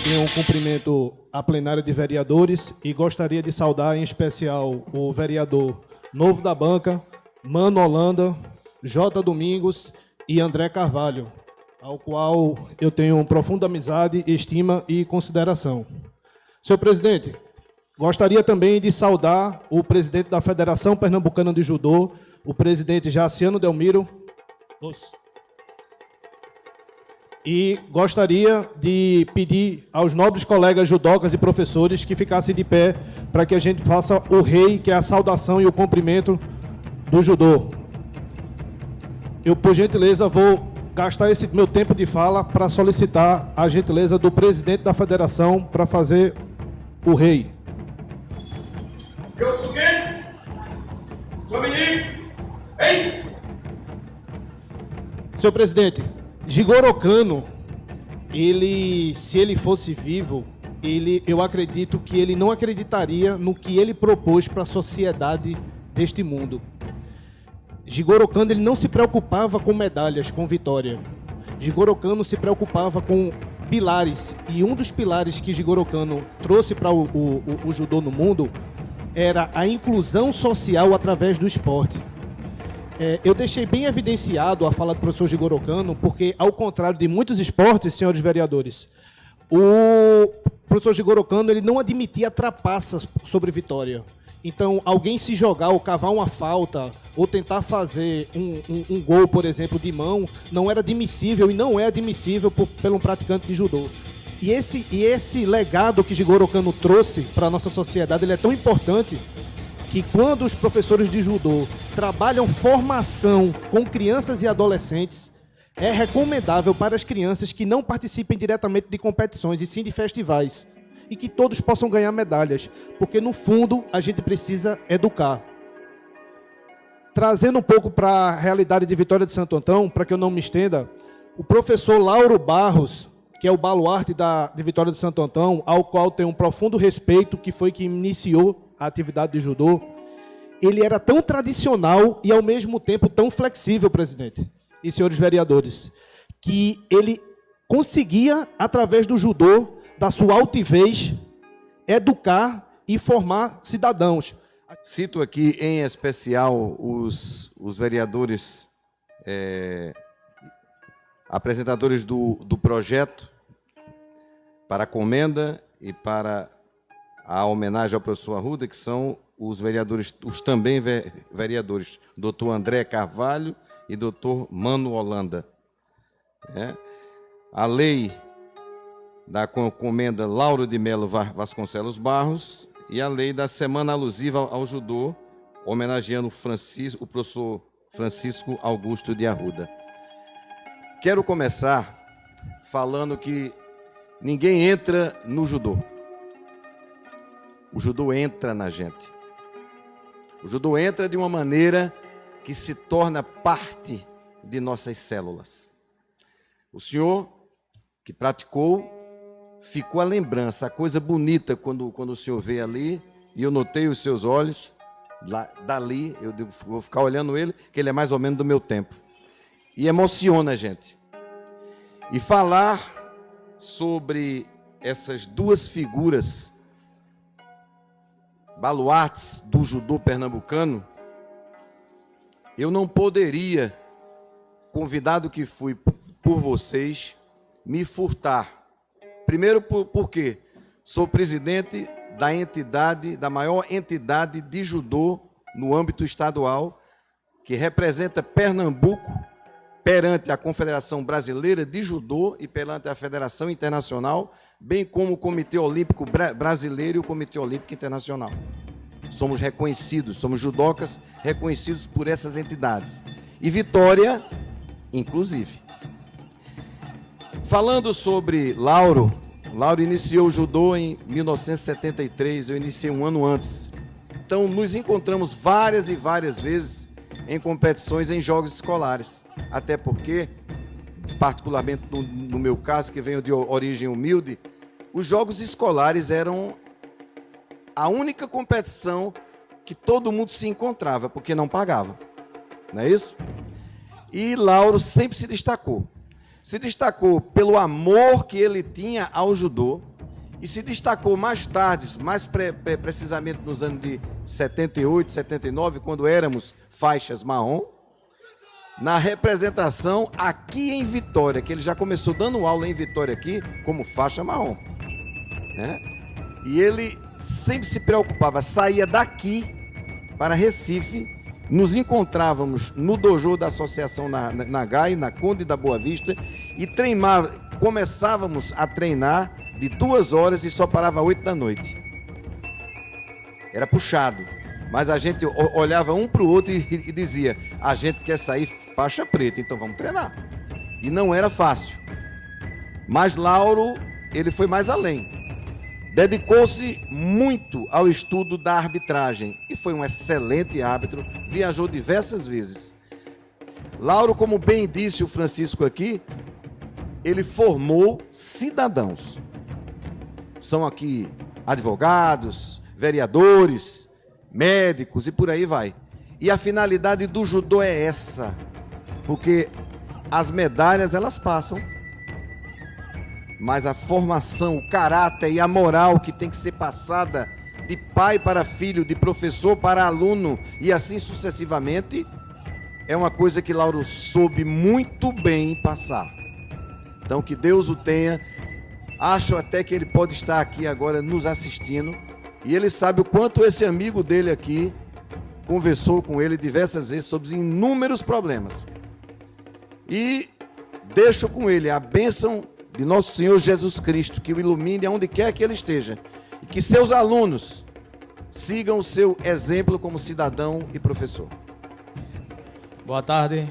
Eu cumprimento a plenária de vereadores e gostaria de saudar em especial o vereador novo da banca, Mano Holanda, J. Domingos e André Carvalho, ao qual eu tenho profunda amizade, estima e consideração. Senhor presidente, gostaria também de saudar o presidente da Federação Pernambucana de Judô, o presidente Jaciano Delmiro. E gostaria de pedir aos nobres colegas judocas e professores que ficassem de pé para que a gente faça o rei, que é a saudação e o cumprimento do judô. Eu, por gentileza, vou gastar esse meu tempo de fala para solicitar a gentileza do presidente da federação para fazer o rei. Senhor presidente, Jigoro Kano, se ele fosse vivo, eu acredito que ele não acreditaria no que ele propôs para a sociedade deste mundo. Jigoro Kano, ele não se preocupava com medalhas, com vitória. Jigoro Kano se preocupava com pilares, e um dos pilares que Jigoro Kano trouxe para o judô no mundo era a inclusão social através do esporte. Eu deixei bem evidenciado a fala do professor Jigoro Kano, porque, ao contrário de muitos esportes, senhores vereadores, o professor Jigoro Kano, ele não admitia trapaças sobre vitória. Então, alguém se jogar ou cavar uma falta, ou tentar fazer um gol, por exemplo, de mão, não era admissível e não é admissível pelo praticante de judô. E esse legado que Jigoro Kano trouxe para a nossa sociedade, ele é tão importante que quando os professores de judô trabalham formação com crianças e adolescentes, é recomendável para as crianças que não participem diretamente de competições, e sim de festivais, e que todos possam ganhar medalhas, porque no fundo a gente precisa educar. Trazendo um pouco para a realidade de Vitória de Santo Antão, para que eu não me estenda, o professor Lauro Barros, que é o baluarte de Vitória de Santo Antão, ao qual tenho um profundo respeito, que foi quem iniciou a atividade de judô, ele era tão tradicional e ao mesmo tempo tão flexível, presidente e senhores vereadores, que ele conseguia, através do judô, da sua altivez, educar e formar cidadãos. Cito aqui em especial os vereadores apresentadores do projeto para a comenda e para a homenagem ao professor Arruda, que são os vereadores, os também vereadores, doutor André Carvalho e doutor Mano Holanda. A lei da comenda Lauro de Melo Vasconcelos Barros e a lei da semana alusiva ao judô, homenageando o professor Francisco Augusto de Arruda. Quero começar falando que ninguém entra no judô. O judô entra na gente. O judô entra de uma maneira que se torna parte de nossas células. O senhor que praticou, ficou a lembrança, a coisa bonita quando o senhor vê ali, e eu notei os seus olhos, dali, eu vou ficar olhando ele, que ele é mais ou menos do meu tempo. E emociona a gente. E falar sobre essas duas figuras baluartes do judô pernambucano, eu não poderia, convidado que fui por vocês, me furtar. Primeiro porque sou presidente da entidade, da maior entidade de judô no âmbito estadual, que representa Pernambuco perante a Confederação Brasileira de Judô e perante a Federação Internacional, bem como o Comitê Olímpico Brasileiro e o Comitê Olímpico Internacional. Somos reconhecidos, somos judocas reconhecidos por essas entidades. E Vitória, inclusive. Falando sobre Lauro iniciou o judô em 1973, eu iniciei um ano antes. Então, nos encontramos várias e várias vezes em competições, em jogos escolares. Até porque, particularmente no meu caso, que venho de origem humilde, os jogos escolares eram a única competição que todo mundo se encontrava, porque não pagava. Não é isso? E Lauro sempre se destacou. Se destacou pelo amor que ele tinha ao judô, e se destacou mais tarde, mais precisamente nos anos de 78, 79, quando éramos faixas marrom, na representação aqui em Vitória, que ele já começou dando aula em Vitória aqui, como faixa marrom, né? E ele sempre se preocupava, saía daqui para Recife, nos encontrávamos no dojo da associação na GAI, na Conde da Boa Vista, e começávamos a treinar de 2 horas e só parava 8 da noite. Era puxado, mas a gente olhava um para o outro e dizia, a gente quer sair faixa preta, então vamos treinar. E não era fácil. Mas Lauro, ele foi mais além. Dedicou-se muito ao estudo da arbitragem e foi um excelente árbitro, viajou diversas vezes. Lauro, como bem disse o Francisco aqui, ele formou cidadãos. São aqui advogados, vereadores, médicos e por aí vai. E a finalidade do judô é essa, porque as medalhas elas passam, mas a formação, o caráter e a moral que tem que ser passada de pai para filho, de professor para aluno e assim sucessivamente, é uma coisa que Lauro soube muito bem passar. Então que Deus o tenha. Acho até que ele pode estar aqui agora nos assistindo e ele sabe o quanto esse amigo dele aqui conversou com ele diversas vezes sobre inúmeros problemas. E deixo com ele a bênção de nosso Senhor Jesus Cristo, que o ilumine aonde quer que ele esteja, e que seus alunos sigam o seu exemplo como cidadão e professor. Boa tarde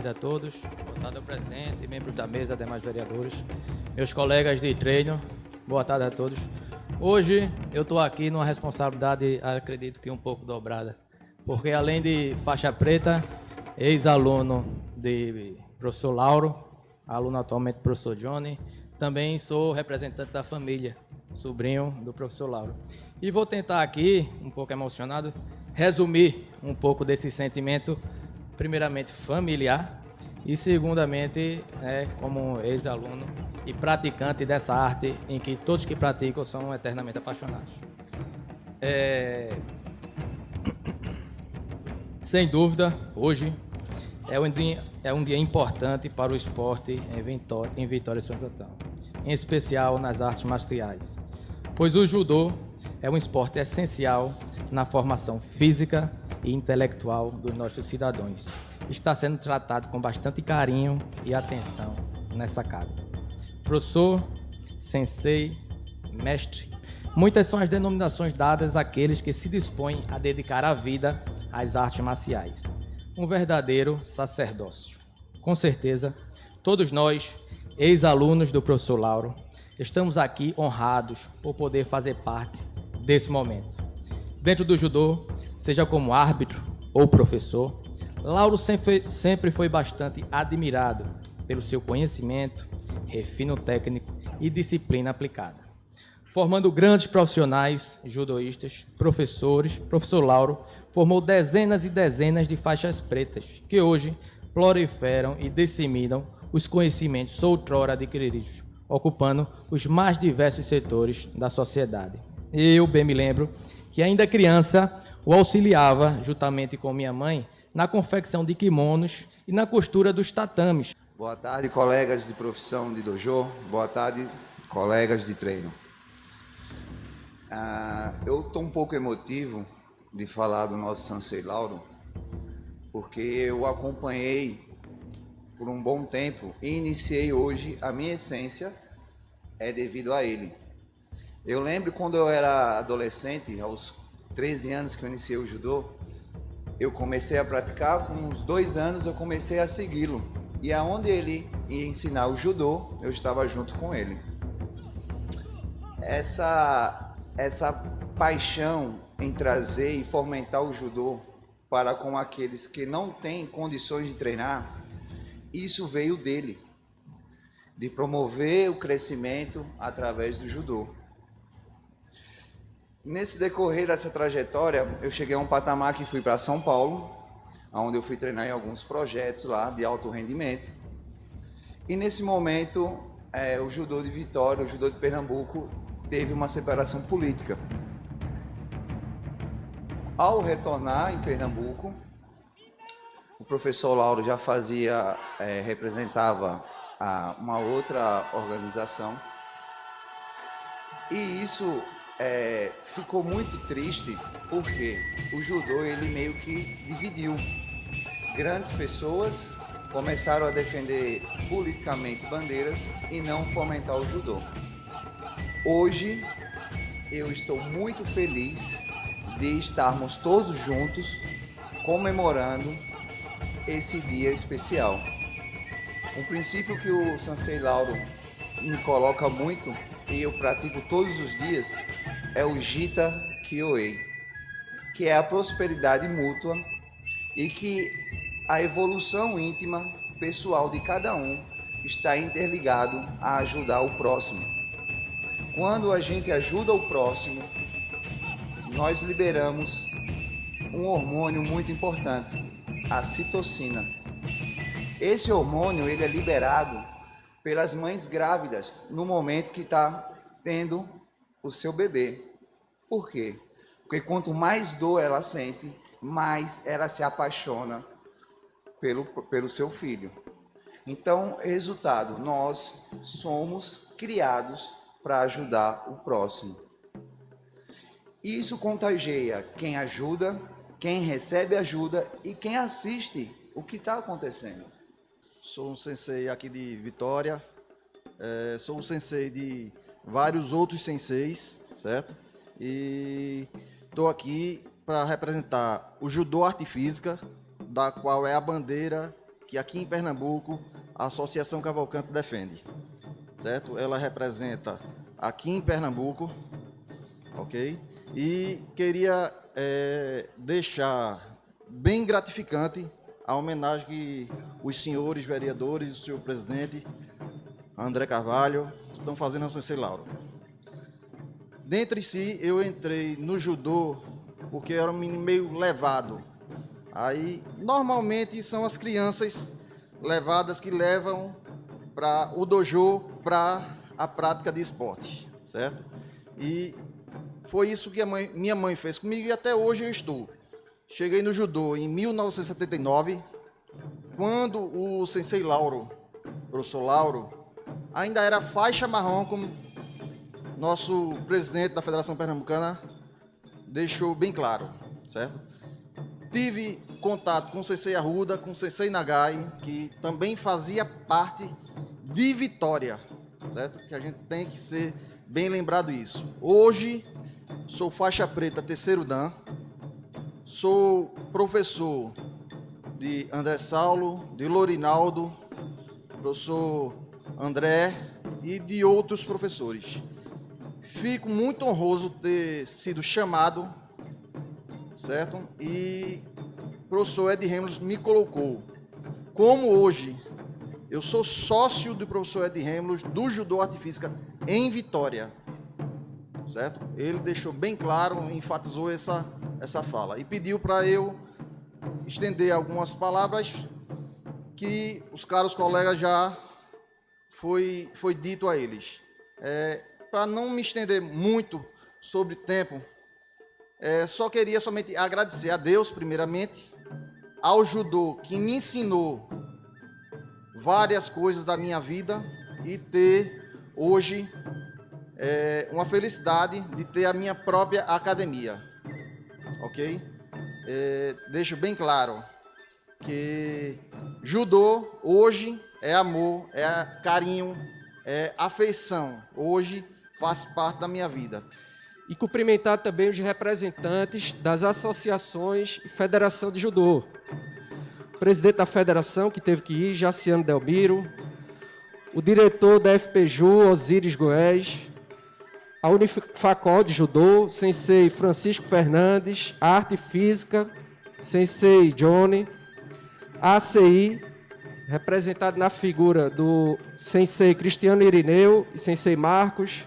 a todos, boa tarde ao presidente, membros da mesa, demais vereadores, meus colegas de treino, boa tarde a todos. Hoje eu estou aqui numa responsabilidade, acredito que um pouco dobrada, porque além de faixa preta, ex-aluno de professor Lauro, aluno atualmente do professor Johnny, também sou representante da família, sobrinho do professor Lauro. E vou tentar aqui, um pouco emocionado, resumir um pouco desse sentimento, primeiramente familiar e segundamente como ex-aluno e praticante dessa arte em que todos que praticam são eternamente apaixonados. Sem dúvida, hoje é um dia importante para o esporte em Vitória e Santo Antão, em especial nas artes marciais, pois o judô é um esporte essencial na formação física e intelectual dos nossos cidadãos. Está sendo tratado com bastante carinho e atenção nessa casa. Professor, sensei, mestre, muitas são as denominações dadas àqueles que se dispõem a dedicar a vida às artes marciais. Um verdadeiro sacerdócio. Com certeza, todos nós, ex-alunos do professor Lauro, estamos aqui honrados por poder fazer parte desse momento. Dentro do judô, seja como árbitro ou professor, Lauro sempre foi bastante admirado pelo seu conhecimento, refino técnico e disciplina aplicada. Formando grandes profissionais, judoístas, professores, professor Lauro formou dezenas e dezenas de faixas pretas, que hoje proliferam e disseminam os conhecimentos outrora adquiridos, ocupando os mais diversos setores da sociedade. Eu bem me lembro que ainda criança o auxiliava, juntamente com minha mãe, na confecção de kimonos e na costura dos tatames. Boa tarde, colegas de profissão de dojo. Boa tarde, colegas de treino. Eu estou um pouco emotivo de falar do nosso sensei Lauro, porque eu acompanhei por um bom tempo e iniciei hoje a minha essência devido a ele. Eu lembro quando eu era adolescente, aos 13 anos que eu iniciei o judô, eu comecei a praticar, com uns 2 anos eu comecei a segui-lo. E aonde ele ia ensinar o judô, eu estava junto com ele. Essa paixão em trazer e fomentar o judô para com aqueles que não têm condições de treinar, isso veio dele, de promover o crescimento através do judô. Nesse decorrer dessa trajetória, eu cheguei a um patamar que fui para São Paulo, onde eu fui treinar em alguns projetos lá de alto rendimento. E nesse momento, o judô de Vitória, o judô de Pernambuco, teve uma separação política. Ao retornar em Pernambuco, o professor Lauro já representava uma outra organização, e isso ficou muito triste, porque o judô ele meio que dividiu. Grandes pessoas começaram a defender politicamente bandeiras e não fomentar o judô. Hoje eu estou muito feliz de estarmos todos juntos comemorando esse dia especial. Um princípio que o Sensei Lauro me coloca muito e eu pratico todos os dias é o Jita Kyoei, que é a prosperidade mútua e que a evolução íntima pessoal de cada um está interligado a ajudar o próximo. Quando a gente ajuda o próximo, nós liberamos um hormônio muito importante, a citocina. Esse hormônio ele é liberado pelas mães grávidas no momento que está tendo o seu bebê. Por quê? Porque quanto mais dor ela sente, mais ela se apaixona pelo seu filho. Então, resultado, nós somos criados para ajudar o próximo. Isso contagia quem ajuda, quem recebe ajuda e quem assiste o que está acontecendo. Sou um sensei aqui de Vitória, sou um sensei de vários outros senseis, certo? E estou aqui para representar o Judô Arte Física, da qual é a bandeira que aqui em Pernambuco a Associação Cavalcante defende, certo? Ela representa aqui em Pernambuco, ok? E queria deixar bem gratificante a homenagem que os senhores vereadores, o senhor presidente André Carvalho estão fazendo ao Sensei Lauro. Dentre si, eu entrei no judô porque era um menino meio levado. Aí, normalmente, são as crianças levadas que levam para o dojo para a prática de esporte, certo? E foi isso que minha mãe fez comigo e até hoje eu estou. Cheguei no judô em 1979, quando o Sensei Lauro, professor Lauro, ainda era faixa marrom, como nosso presidente da Federação Pernambucana deixou bem claro, certo? Tive contato com o Sensei Arruda, com o Sensei Nagai, que também fazia parte de Vitória, certo? Que a gente tem que ser bem lembrado isso. Hoje, sou faixa preta terceiro dan, sou professor de André Saulo, de Lorinaldo, professor André e de outros professores. Fico muito honroso ter sido chamado, certo? E o professor Ed Ramos me colocou. Como hoje eu sou sócio do professor Ed Ramos do Judô Arte Física em Vitória, certo? Ele deixou bem claro, enfatizou essa fala e pediu para eu estender algumas palavras que os caros colegas já foi dito a eles. Para não me estender muito sobre tempo, só queria somente agradecer a Deus, primeiramente, ao judô que me ensinou várias coisas da minha vida e ter hoje uma felicidade de ter a minha própria academia, ok? Deixo bem claro que judô hoje é amor, é carinho, é afeição. Hoje faz parte da minha vida. E cumprimentar também os representantes das associações e federação de judô. O presidente da federação, que teve que ir, Jaciano Delmiro. O diretor da FPJU, Osíris Goés. A Unifacol de judô, Sensei Francisco Fernandes. A Arte Física, Sensei Johnny. A ACI, representado na figura do Sensei Cristiano Irineu e Sensei Marcos.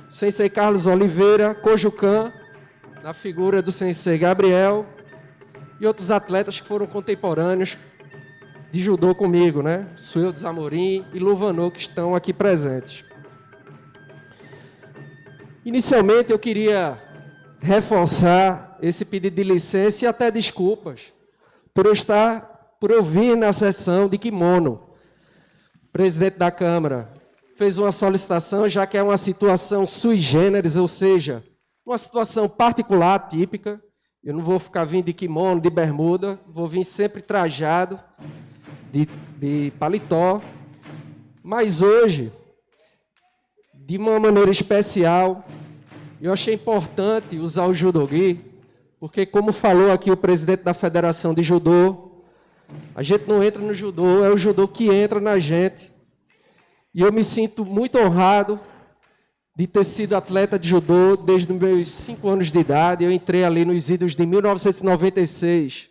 Sensei Carlos Oliveira, Cojucan, na figura do Sensei Gabriel, e outros atletas que foram contemporâneos de judô comigo, né? Sueldes Amorim e Luvanô, que estão aqui presentes. Inicialmente, eu queria reforçar esse pedido de licença e até desculpas por eu vir na sessão de kimono. O presidente da Câmara fez uma solicitação, já que é uma situação sui generis, ou seja, uma situação particular, típica. Eu não vou ficar vindo de kimono, de bermuda, vou vir sempre trajado, de paletó. Mas hoje, de uma maneira especial, eu achei importante usar o judogi, porque, como falou aqui o presidente da Federação de Judô, a gente não entra no judô, é o judô que entra na gente. E eu me sinto muito honrado de ter sido atleta de judô desde os meus 5 anos de idade. Eu entrei ali nos idos de 1996,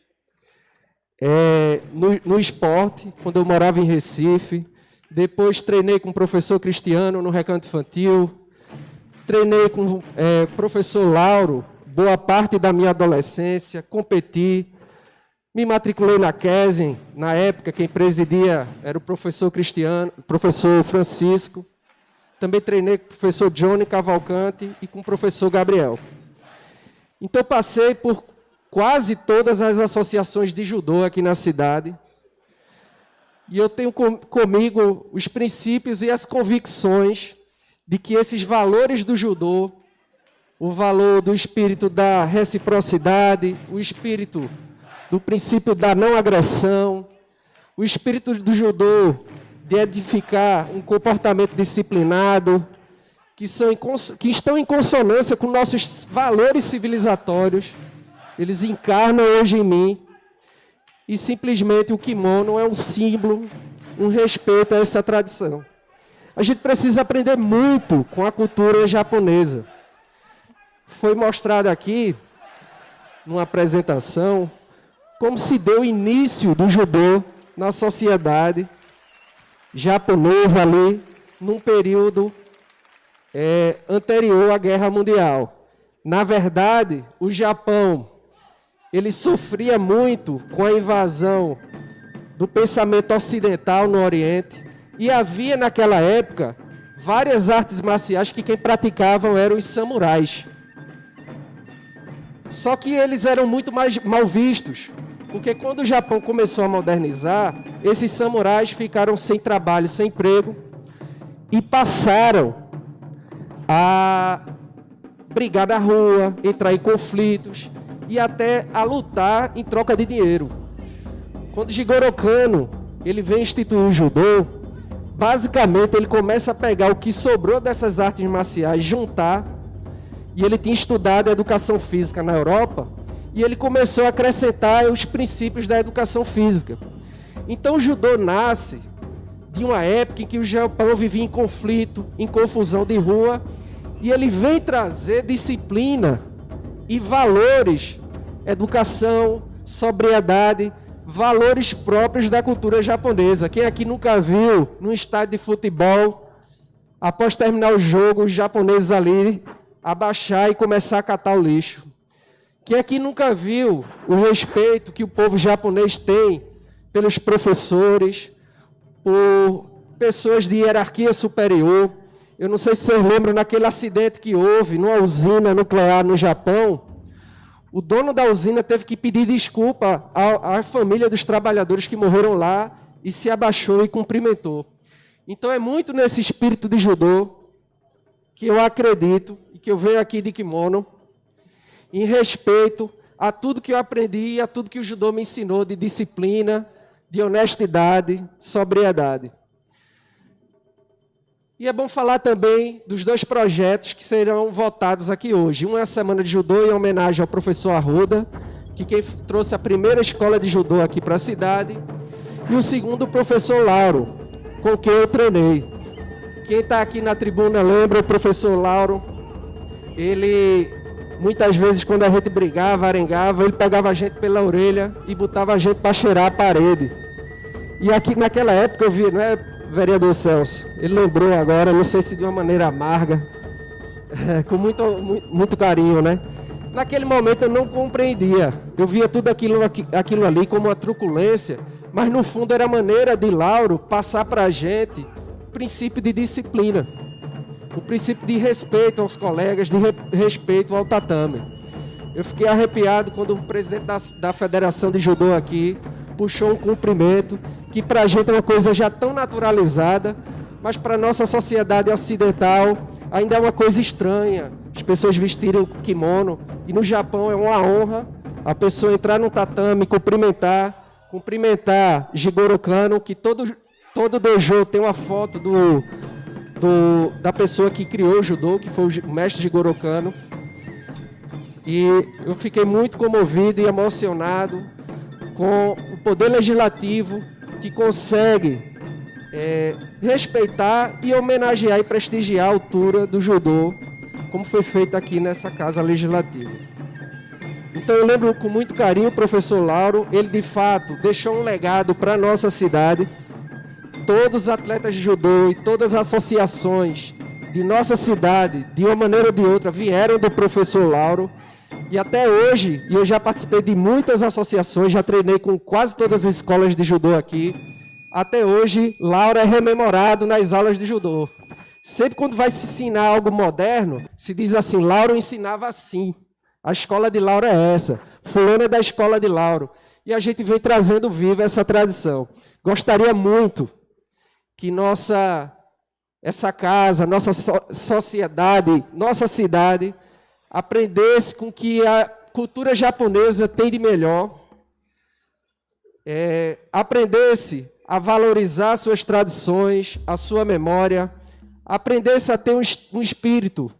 no esporte, quando eu morava em Recife. Depois treinei com o professor Cristiano no Recanto Infantil. Treinei com o professor Lauro boa parte da minha adolescência, competi. Me matriculei na Kesen, na época quem presidia era o professor Cristiano, o professor Francisco. Também treinei com o professor Johnny Cavalcante e com o professor Gabriel. Então passei por quase todas as associações de judô aqui na cidade. E eu tenho comigo os princípios e as convicções de que esses valores do judô, o valor do espírito da reciprocidade, o espírito do princípio da não agressão, o espírito do judô de edificar um comportamento disciplinado, que estão em consonância com nossos valores civilizatórios, eles encarnam hoje em mim, e simplesmente o kimono é um símbolo, um respeito a essa tradição. A gente precisa aprender muito com a cultura japonesa. Foi mostrado aqui, numa apresentação, como se deu o início do judô na sociedade japonesa ali, num período anterior à Guerra Mundial. Na verdade, o Japão, ele sofria muito com a invasão do pensamento ocidental no Oriente, e havia naquela época várias artes marciais que quem praticavam eram os samurais. Só que eles eram muito mais mal vistos, porque quando o Japão começou a modernizar, esses samurais ficaram sem trabalho, sem emprego, e passaram a brigar na rua, entrar em conflitos e até a lutar em troca de dinheiro. Quando Jigoro Kano ele vem instituir o judô, basicamente ele começa a pegar o que sobrou dessas artes marciais, juntar, e ele tinha estudado educação física na Europa, e ele começou a acrescentar os princípios da educação física. Então o judô nasce de uma época em que o Japão vivia em conflito, em confusão de rua, e ele vem trazer disciplina e valores, educação, sobriedade, valores próprios da cultura japonesa. Quem aqui nunca viu, num estádio de futebol, após terminar o jogo, os japoneses ali abaixar e começar a catar o lixo? Quem aqui nunca viu o respeito que o povo japonês tem pelos professores, por pessoas de hierarquia superior? Eu não sei se vocês lembram naquele acidente que houve numa usina nuclear no Japão. O dono da usina teve que pedir desculpa à família dos trabalhadores que morreram lá e se abaixou e cumprimentou. Então é muito nesse espírito de judô que eu acredito e que eu venho aqui de kimono, em respeito a tudo que eu aprendi e a tudo que o judô me ensinou de disciplina, de honestidade, sobriedade. E é bom falar também dos 2 projetos que serão votados aqui hoje. Um é a Semana de Judô, em homenagem ao professor Arruda, que quem trouxe a primeira escola de judô aqui para a cidade. E o segundo, o professor Lauro, com quem eu treinei. Quem está aqui na tribuna lembra o professor Lauro. Ele, muitas vezes, quando a gente brigava, arengava, ele pegava a gente pela orelha e botava a gente para cheirar a parede. E aqui naquela época eu vi, não é, vereador Celso? Ele lembrou agora, não sei se de uma maneira amarga, com muito carinho, né? Naquele momento eu não compreendia. Eu via tudo aquilo ali como uma truculência, mas no fundo era a maneira de Lauro passar para a gente o princípio de disciplina. o princípio de respeito aos colegas, de respeito ao tatame. Eu fiquei arrepiado quando o presidente da Federação de Judô aqui puxou um cumprimento, que para a gente é uma coisa já tão naturalizada, mas para a nossa sociedade ocidental ainda é uma coisa estranha, as pessoas vestirem o kimono, e no Japão é uma honra a pessoa entrar no tatame, cumprimentar Jigoro Kano, que todo dojo tem uma foto da pessoa que criou o judô, que foi o mestre Jigoro Kano. E eu fiquei muito comovido e emocionado com o poder legislativo que consegue respeitar e homenagear e prestigiar a altura do judô, como foi feito aqui nessa Casa Legislativa. Então eu lembro com muito carinho o professor Lauro, ele de fato deixou um legado para a nossa cidade. Todos os atletas de judô e todas as associações de nossa cidade, de uma maneira ou de outra, vieram do professor Lauro. E até hoje, e eu já participei de muitas associações, já treinei com quase todas as escolas de judô aqui. Até hoje, Lauro é rememorado nas aulas de judô. Sempre quando vai se ensinar algo moderno, se diz assim, Lauro ensinava assim. A escola de Lauro é essa. Fulano é da escola de Lauro. E a gente vem trazendo viva essa tradição. Gostaria muito que essa casa, nossa sociedade, nossa cidade, aprendesse com o que a cultura japonesa tem de melhor, aprendesse a valorizar suas tradições, a sua memória, aprendesse a ter um espírito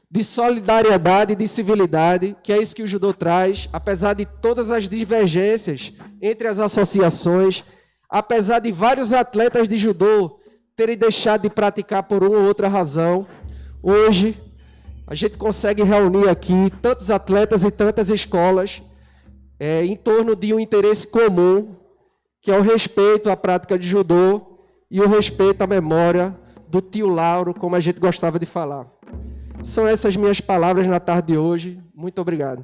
de solidariedade e de civilidade, que é isso que o judô traz, apesar de todas as divergências entre as associações, apesar de vários atletas de judô terem deixado de praticar por uma ou outra razão. Hoje, a gente consegue reunir aqui tantos atletas e tantas escolas em torno de um interesse comum, que é o respeito à prática de judô e o respeito à memória do tio Lauro, como a gente gostava de falar. São essas minhas palavras na tarde de hoje. Muito obrigado.